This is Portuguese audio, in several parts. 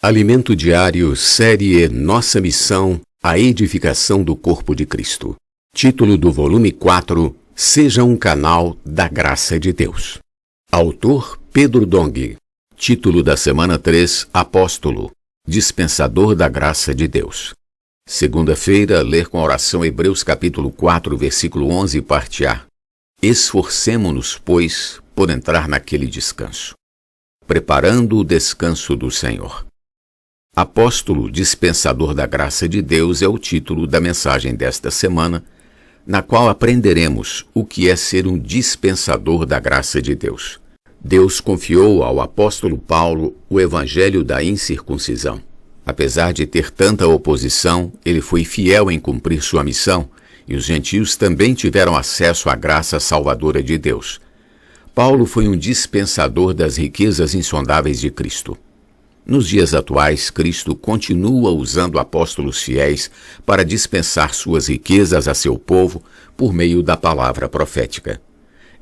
Alimento Diário, série Nossa Missão, a edificação do corpo de Cristo. Título do volume 4, Seja um canal da graça de Deus. Autor Pedro Dong. Título da semana 3, Apóstolo, Dispensador da graça de Deus. Segunda-feira, ler com a oração Hebreus capítulo 4, versículo 11, parte A. Esforcemo-nos, pois, por entrar naquele descanso. Preparando o descanso do Senhor. Apóstolo, Dispensador da Graça de Deus é o título da mensagem desta semana, na qual aprenderemos o que é ser um dispensador da graça de Deus. Deus confiou ao apóstolo Paulo o evangelho da incircuncisão. Apesar de ter tanta oposição, ele foi fiel em cumprir sua missão, e os gentios também tiveram acesso à graça salvadora de Deus. Paulo foi um dispensador das riquezas insondáveis de Cristo. Nos dias atuais, Cristo continua usando apóstolos fiéis para dispensar suas riquezas a seu povo por meio da palavra profética.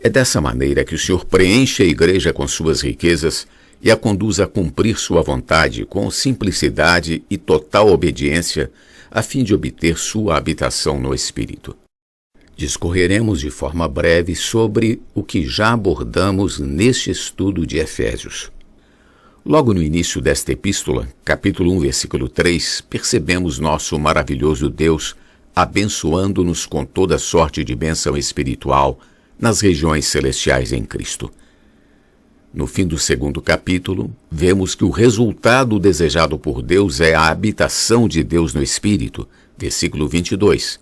É dessa maneira que o Senhor preenche a igreja com suas riquezas e a conduz a cumprir sua vontade com simplicidade e total obediência, a fim de obter sua habitação no Espírito. Discorreremos de forma breve sobre o que já abordamos neste estudo de Efésios. Logo no início desta epístola, capítulo 1, versículo 3, percebemos nosso maravilhoso Deus abençoando-nos com toda sorte de bênção espiritual nas regiões celestiais em Cristo. No fim do segundo capítulo, vemos que o resultado desejado por Deus é a habitação de Deus no Espírito, versículo 22.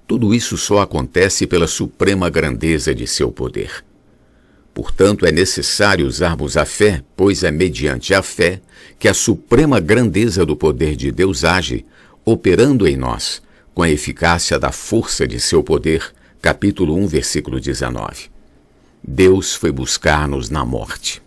Tudo isso só acontece pela suprema grandeza de seu poder. Portanto, é necessário usarmos a fé, pois é mediante a fé que a suprema grandeza do poder de Deus age, operando em nós, com a eficácia da força de seu poder, capítulo 1, versículo 19. Deus foi buscar-nos na morte.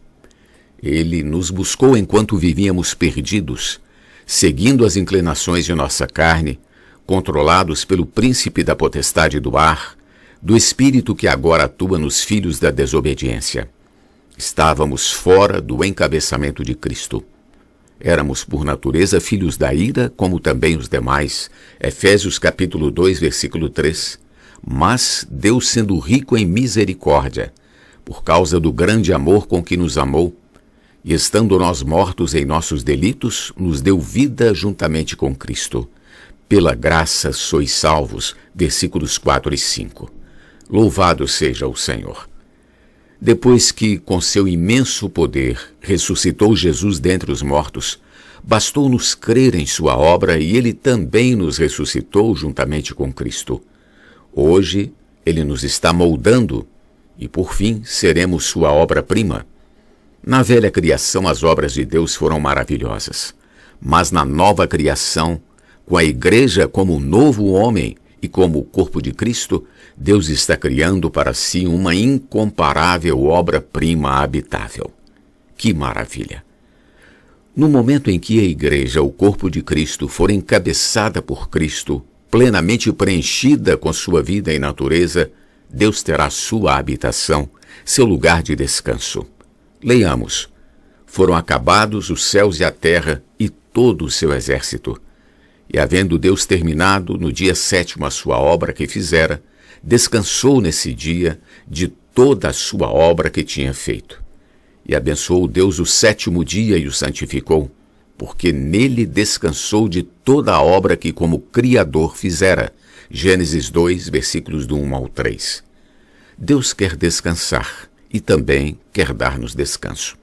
Ele nos buscou enquanto vivíamos perdidos, seguindo as inclinações de nossa carne, controlados pelo príncipe da potestade do ar, do espírito que agora atua nos filhos da desobediência. Estávamos fora do encabeçamento de Cristo. Éramos por natureza filhos da ira, como também os demais. Efésios capítulo 2, versículo 3. Mas Deus, sendo rico em misericórdia, por causa do grande amor com que nos amou, e estando nós mortos em nossos delitos, nos deu vida juntamente com Cristo. Pela graça sois salvos, versículos 4 e 5. Louvado seja o Senhor. Depois que, com seu imenso poder, ressuscitou Jesus dentre os mortos, bastou-nos crer em sua obra e ele também nos ressuscitou juntamente com Cristo. Hoje, ele nos está moldando e, por fim, seremos sua obra-prima. Na velha criação, as obras de Deus foram maravilhosas, mas na nova criação, com a igreja como um novo homem e como o corpo de Cristo, Deus está criando para si uma incomparável obra-prima habitável. Que maravilha! No momento em que a igreja, o corpo de Cristo, for encabeçada por Cristo, plenamente preenchida com sua vida e natureza, Deus terá sua habitação, seu lugar de descanso. Leiamos. Foram acabados os céus e a terra e todo o seu exército. E havendo Deus terminado no dia 7º a sua obra que fizera, descansou nesse dia de toda a sua obra que tinha feito. E abençoou Deus o 7º dia e o santificou, porque nele descansou de toda a obra que como Criador fizera. Gênesis 2, versículos do 1 ao 3. Deus quer descansar e também quer dar-nos descanso.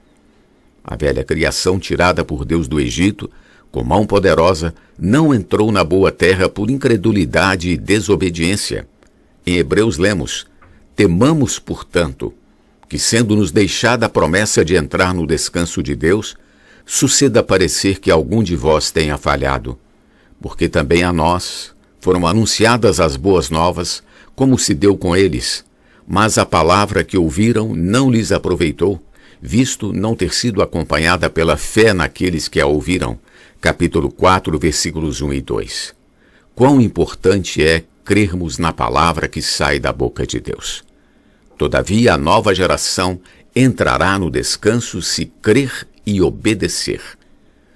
A velha criação tirada por Deus do Egito, com mão poderosa, não entrou na boa terra por incredulidade e desobediência. Em Hebreus lemos, temamos, portanto, que sendo-nos deixada a promessa de entrar no descanso de Deus, suceda parecer que algum de vós tenha falhado, porque também a nós foram anunciadas as boas novas, como se deu com eles, mas a palavra que ouviram não lhes aproveitou, visto não ter sido acompanhada pela fé naqueles que a ouviram. Capítulo 4, versículos 1 e 2. Quão importante é crermos na palavra que sai da boca de Deus. Todavia, a nova geração entrará no descanso se crer e obedecer.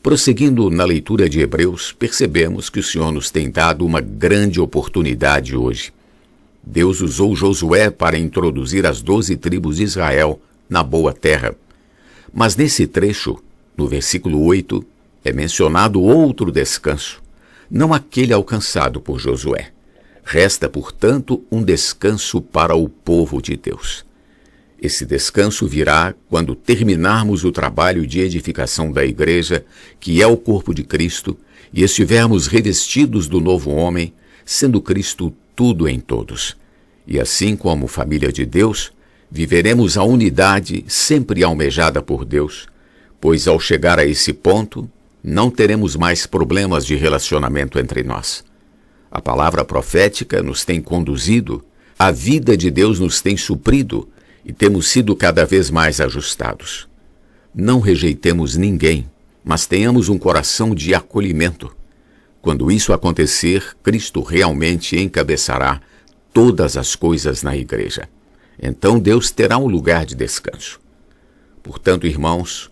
Prosseguindo na leitura de Hebreus, percebemos que o Senhor nos tem dado uma grande oportunidade hoje. Deus usou Josué para introduzir as 12 tribos de Israel na boa terra. Mas nesse trecho, no versículo 8, é mencionado outro descanso, não aquele alcançado por Josué. Resta, portanto, um descanso para o povo de Deus. Esse descanso virá quando terminarmos o trabalho de edificação da igreja, que é o corpo de Cristo, e estivermos revestidos do novo homem, sendo Cristo tudo em todos. E assim como família de Deus, viveremos a unidade sempre almejada por Deus, pois ao chegar a esse ponto, não teremos mais problemas de relacionamento entre nós. A palavra profética nos tem conduzido, a vida de Deus nos tem suprido e temos sido cada vez mais ajustados. Não rejeitemos ninguém, mas tenhamos um coração de acolhimento. Quando isso acontecer, Cristo realmente encabeçará todas as coisas na igreja. Então Deus terá um lugar de descanso. Portanto, irmãos,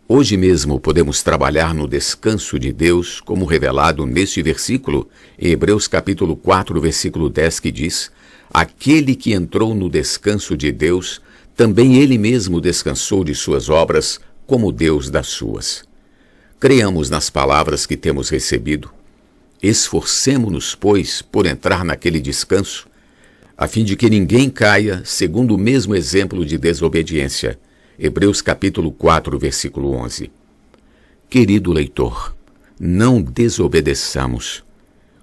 hoje mesmo podemos trabalhar no descanso de Deus, como revelado neste versículo, em Hebreus capítulo 4, versículo 10, que diz: aquele que entrou no descanso de Deus, também ele mesmo descansou de suas obras, como Deus das suas. Creamos nas palavras que temos recebido. Esforcemo-nos, pois, por entrar naquele descanso, a fim de que ninguém caia segundo o mesmo exemplo de desobediência. Hebreus capítulo 4, versículo 11. Querido leitor, não desobedeçamos.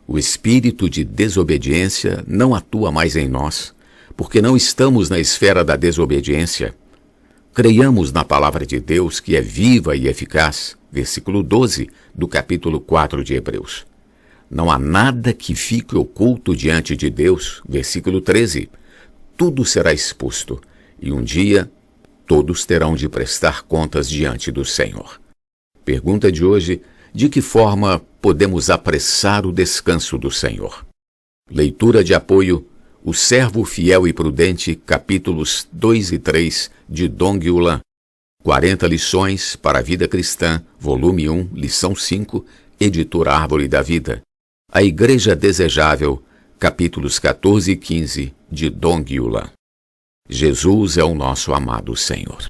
O espírito de desobediência não atua mais em nós, porque não estamos na esfera da desobediência. Creiamos na palavra de Deus, que é viva e eficaz, versículo 12 do capítulo 4 de Hebreus. Não há nada que fique oculto diante de Deus, versículo 13. Tudo será exposto, e um dia todos terão de prestar contas diante do Senhor. Pergunta de hoje: de que forma podemos apressar o descanso do Senhor? Leitura de apoio: O Servo Fiel e Prudente, capítulos 2 e 3, de Dong Yulan. 40 lições para a vida cristã, volume 1, lição 5, editora Árvore da Vida. A Igreja Desejável, capítulos 14 e 15, de Dong Yulan. Jesus é o nosso amado Senhor.